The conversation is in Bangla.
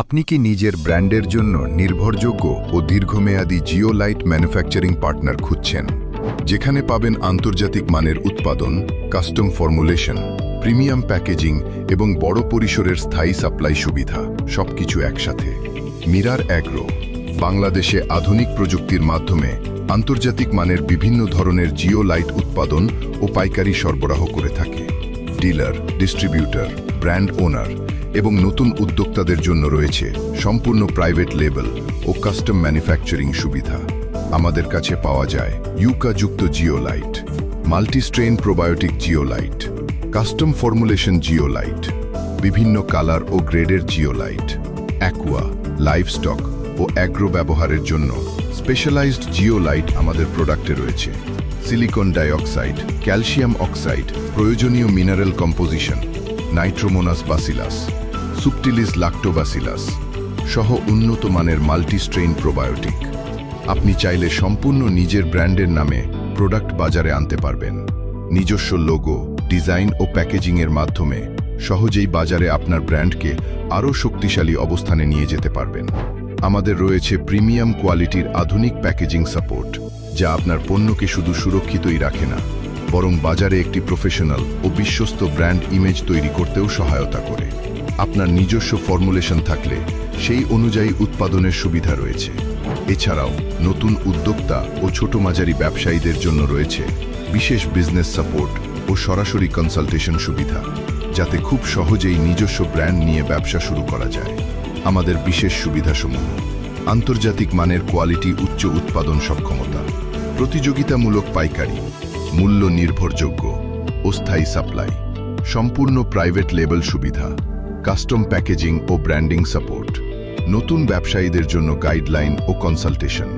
আপনি কি নিজের ব্র্যান্ডের জন্য নির্ভরযোগ্য ও দীর্ঘমেয়াদী জিওলাইট ম্যানুফ্যাকচারিং পার্টনার খুঁজছেন, যেখানে পাবেন আন্তর্জাতিক মানের উৎপাদন, কাস্টম ফর্মুলেশন, প্রিমিয়াম প্যাকেজিং এবং বড় পরিসরের স্থায়ী সাপ্লাই সুবিধা, সবকিছু একসাথে? মিরার অ্যাগ্রো বাংলাদেশে আধুনিক প্রযুক্তির মাধ্যমে আন্তর্জাতিক মানের বিভিন্ন ধরনের জিওলাইট উৎপাদন ও পাইকারি সরবরাহ করে থাকে। ডিলার, ডিস্ট্রিবিউটর, ব্র্যান্ড ওনার এবং নতুন উদ্যোক্তাদের জন্য রয়েছে সম্পূর্ণ প্রাইভেট লেবেল ও কাস্টম ম্যানুফ্যাকচারিং সুবিধা। আমাদের কাছে পাওয়া যায় ইউকাযুক্ত zeolite, multistrain probiotic zeolite, custom formulation zeolite, বিভিন্ন কালার ও গ্রেডের জিওলাইট, অ্যাকুয়া, লাইভস্টক ও অ্যাগ্রো ব্যবহারের জন্য স্পেশালাইজড জিওলাইট আমাদের প্রোডাক্টে রয়েছে। সিলিকন ডাইঅক্সাইড, ক্যালসিয়াম অক্সাইড, প্রয়োজনীয় mineral composition, nitrosomonas bacillus, subtilis lactobacillus সহ উন্নত মানের মাল্টিস্ট্রেইন প্রোবায়োটিক। আপনি চাইলে সম্পূর্ণ নিজের ব্র্যান্ডের নামে প্রোডাক্ট বাজারে আনতে পারবেন। নিজস্ব লোগো, ডিজাইন ও প্যাকেজিংয়ের মাধ্যমে সহজেই বাজারে আপনার ব্র্যান্ডকে আরও শক্তিশালী অবস্থানে নিয়ে যেতে পারবেন। আমাদের রয়েছে প্রিমিয়াম কোয়ালিটির আধুনিক প্যাকেজিং সাপোর্ট, যা আপনার পণ্যকে শুধু সুরক্ষিতই রাখে না, বরং বাজারে একটি প্রফেশনাল ও বিশ্বস্ত ব্র্যান্ড ইমেজ তৈরি করতেও সহায়তা করে। আপনার নিজস্ব ফর্মুলেশন থাকলে সেই অনুযায়ী উৎপাদনের সুবিধা রয়েছে। এছাড়াও নতুন উদ্যোক্তা ও ছোট মাঝারি ব্যবসায়ীদের জন্য রয়েছে বিশেষ বিজনেস সাপোর্ট ও সরাসরি কনসালটেশন সুবিধা, যাতে খুব সহজেই নিজস্ব ব্র্যান্ড নিয়ে ব্যবসা শুরু করা যায়। আমাদের বিশেষ সুবিধাসমূহ: আন্তর্জাতিক মানের কোয়ালিটি, উচ্চ উৎপাদন সক্ষমতা, প্রতিযোগিতামূলক পাইকারি, মূল্য নির্ভরযোগ্য ও স্থায়ী সাপ্লাই, সম্পূর্ণ প্রাইভেট লেবেল সুবিধা, কাস্টম প্যাকেজিং ও ব্র্যান্ডিং সাপোর্ট, নতুন ব্যবসায়ীদের জন্য গাইডলাইন ও কনসালটেশন।